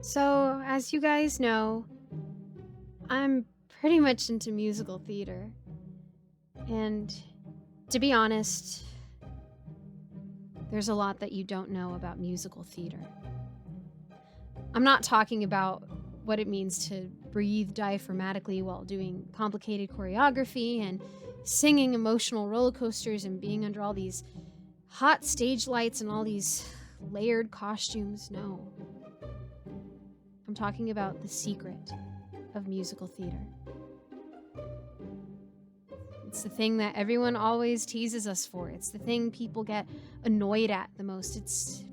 So, as you guys know, I'm pretty much into musical theater. And to be honest, there's a lot that you don't know about musical theater. I'm not talking about what it means to breathe diaphragmatically while doing complicated choreography and singing emotional roller coasters and being under all these hot stage lights and all these layered costumes. No. I'm talking about the secret of musical theater. It's the thing that everyone always teases us for. It's the thing people get annoyed at the most. It's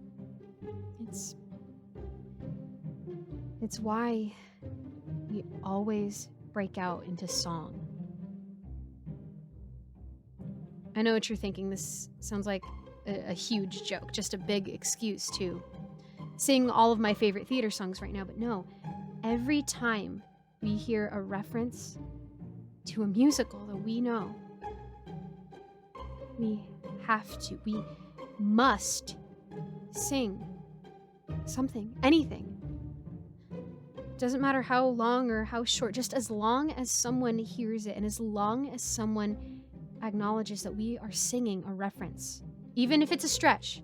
why we always break out into song. I know what you're thinking. This sounds like a huge joke, just a big excuse to sing all of my favorite theater songs right now, but no. Every time we hear a reference to a musical that we know, we must sing something, anything. Doesn't matter how long or how short, just as long as someone hears it and as long as someone acknowledges that we are singing a reference, even if it's a stretch,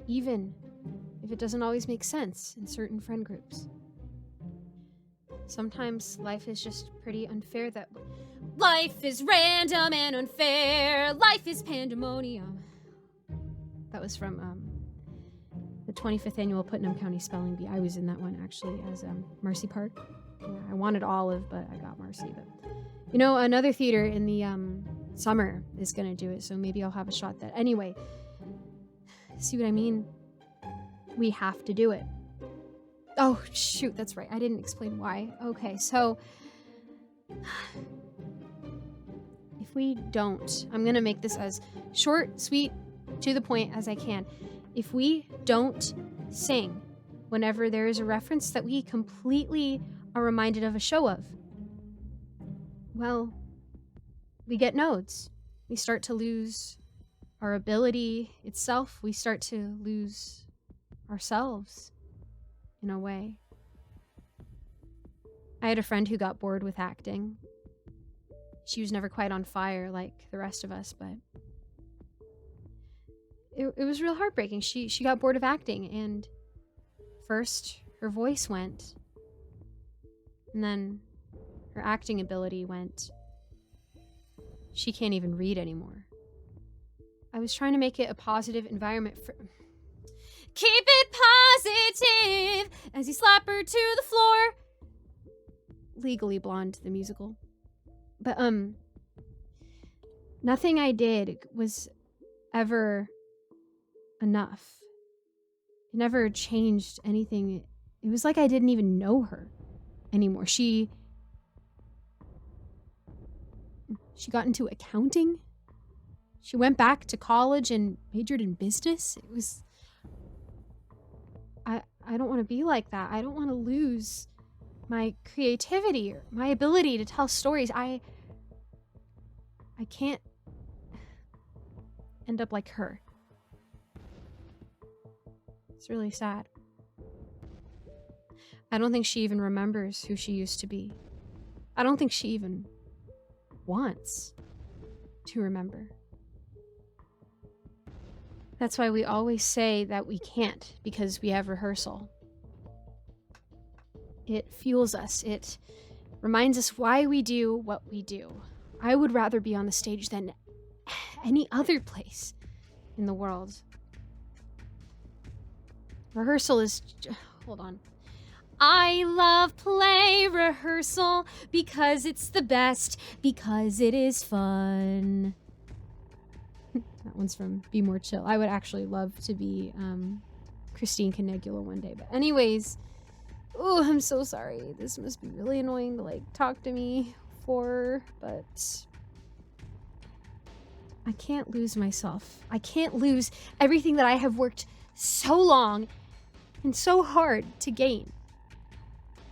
even if it doesn't always make sense in certain friend groups. Sometimes life is just pretty unfair that life is random and unfair. Life is pandemonium. That was from the 25th annual Putnam County Spelling Bee. I was in that one actually as Marcy Park. Yeah, I wanted Olive, but I got Marcy. But another theater in the summer is gonna do it, so maybe I'll have a shot at that. Anyway, see what I mean? We have to do it. Oh, shoot, that's right. I didn't explain why. Okay, so if we don't, I'm going to make this as short, sweet, to the point as I can. If we don't sing whenever there is a reference that we completely are reminded of a show of, well, we get nodes. We start to lose our ability itself. We start to lose ourselves, in a way. I had a friend who got bored with acting. She was never quite on fire like the rest of us, but it was real heartbreaking. She got bored of acting, and first her voice went, and then her acting ability went. She can't even read anymore. I was trying to make it a positive environment for... Keep it positive as you slap her to the floor. Legally Blonde, the musical. But, nothing I did was ever enough. It never changed anything. It was like I didn't even know her anymore. She got into accounting. She went back to college and majored in business. It was... I don't want to be like that. I don't want to lose my creativity or my ability to tell stories. I can't end up like her. It's really sad. I don't think she even remembers who she used to be. I don't think she even wants to remember. That's why we always say that we can't, because we have rehearsal. It fuels us. It reminds us why we do what we do. I would rather be on the stage than any other place in the world. Rehearsal is... Hold on. I love play rehearsal because it's the best, because it is fun. That one's from Be More Chill. I would actually love to be Christine Canegula one day. But anyways, oh, I'm so sorry. This must be really annoying to talk to me for, but I can't lose myself. I can't lose everything that I have worked so long and so hard to gain.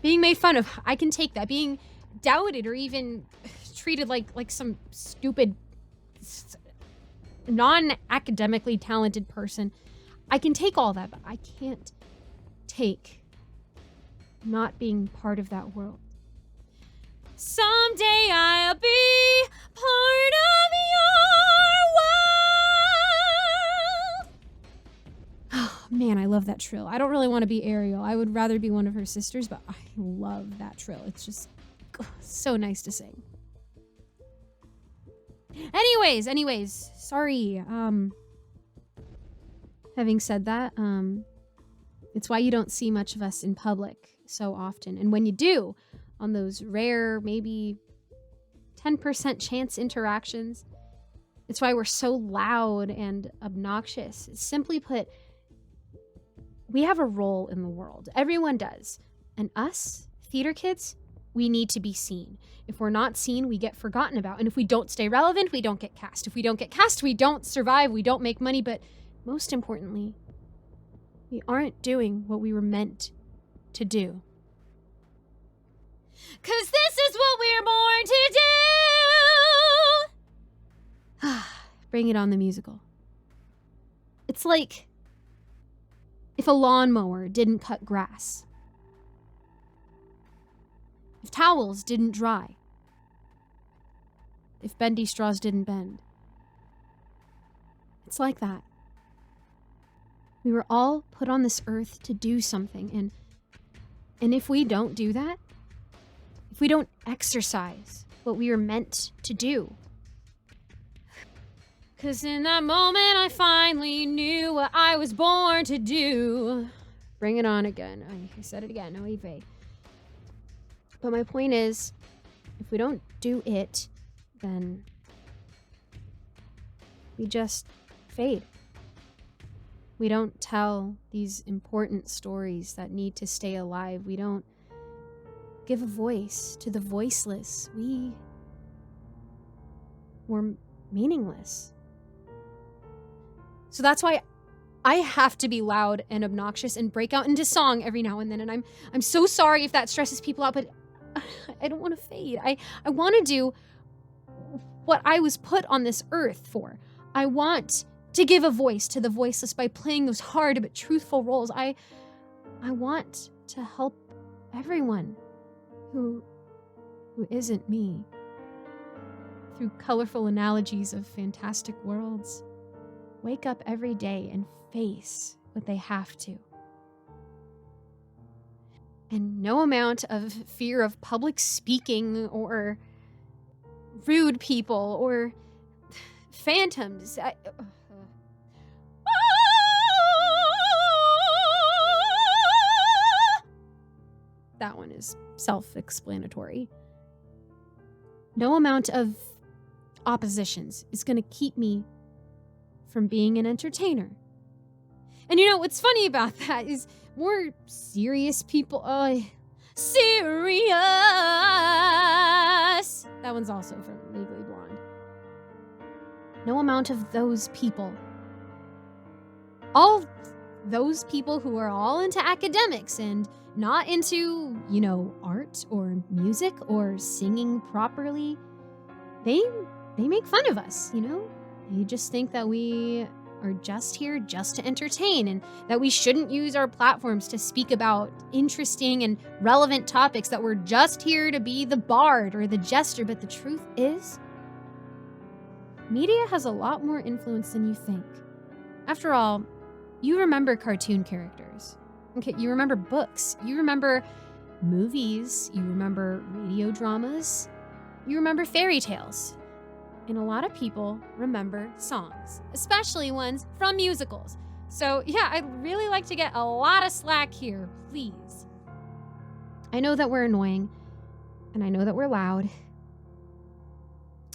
Being made fun of, I can take that. Being doubted or even treated like some stupid non-academically talented person, I can take all that, but I can't take not being part of that world. Someday I'll be part of your world. Oh, man, I love that trill. I don't really want to be Ariel. I would rather be one of her sisters, but I love that trill. It's just so nice to sing. Anyways, sorry. Having said that, it's why you don't see much of us in public so often. And when you do, on those rare, maybe 10% chance interactions, it's why we're so loud and obnoxious. Simply put, we have a role in the world. Everyone does. And us, theater kids, we need to be seen. If we're not seen, we get forgotten about. And if we don't stay relevant, we don't get cast. If we don't get cast, we don't survive, we don't make money. But most importantly, we aren't doing what we were meant to do. 'Cause this is what we're born to do! Bring It On the musical. It's like if a lawnmower didn't cut grass. If towels didn't dry. If bendy straws didn't bend. It's like that. We were all put on this earth to do something, and if we don't do that, if we don't exercise what we were meant to do. 'Cause in that moment I finally knew what I was born to do. Bring it on again. I said it again, no Eve. But my point is, if we don't do it, then we just fade. We don't tell these important stories that need to stay alive. We don't give a voice to the voiceless. We're meaningless. So that's why I have to be loud and obnoxious and break out into song every now and then. And I'm so sorry if that stresses people out, but I don't want to fade. I want to do what I was put on this earth for. I want to give a voice to the voiceless by playing those hard but truthful roles. I want to help everyone who isn't me through colorful analogies of fantastic worlds. Wake up every day and face what they have to. And no amount of fear of public speaking or rude people or phantoms. That one is self-explanatory. No amount of oppositions is going to keep me from being an entertainer. And you know what's funny about that is more serious people. Serious! That one's also from Legally Blonde. No amount of those people. All those people who are all into academics and not into, art or music or singing properly, they make fun of us, They just think that we are just here just to entertain and that we shouldn't use our platforms to speak about interesting and relevant topics, that we're just here to be the bard or the jester. But the truth is, media has a lot more influence than you think. After all, you remember cartoon characters. Okay, you remember books. You remember movies. You remember radio dramas. You remember fairy tales. And a lot of people remember songs, especially ones from musicals. So yeah, I'd really like to get a lot of slack here, please. I know that we're annoying, and I know that we're loud,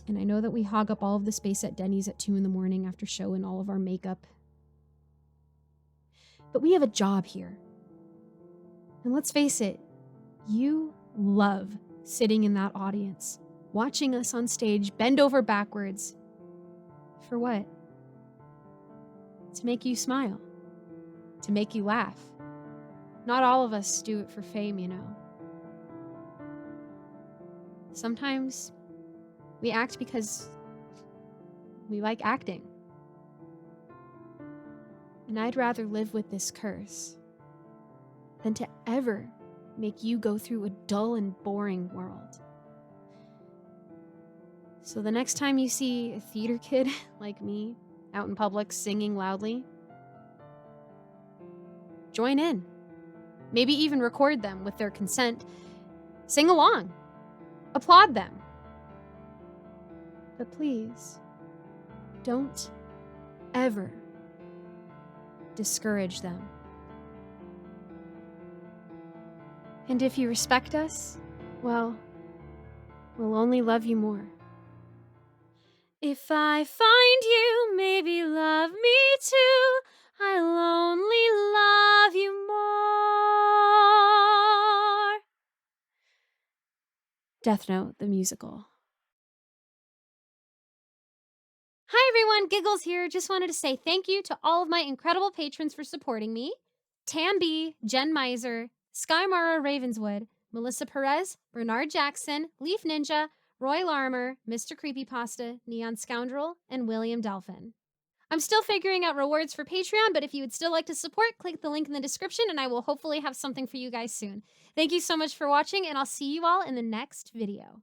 and I know that we hog up all of the space at Denny's at 2 a.m. after show in all of our makeup. But we have a job here. And let's face it, you love sitting in that audience, watching us on stage bend over backwards. For what? To make you smile. To make you laugh. Not all of us do it for fame, Sometimes we act because we like acting. And I'd rather live with this curse than to ever make you go through a dull and boring world. So the next time you see a theater kid like me out in public singing loudly, join in. Maybe even record them with their consent. Sing along. Applaud them. But please, don't ever discourage them. And if you respect us, well, we'll only love you more. If I find you, maybe love me too. I'll only love you more. Death Note, the musical. Hi everyone, Giggles here. Just wanted to say thank you to all of my incredible patrons for supporting me. Tam B, Jen Miser, Skymara Ravenswood, Melissa Perez, Bernard Jackson, Leaf Ninja, Roy Larmer, Mr. Creepypasta, Neon Scoundrel, and William Delphin. I'm still figuring out rewards for Patreon, but if you would still like to support, click the link in the description and I will hopefully have something for you guys soon. Thank you so much for watching, and I'll see you all in the next video.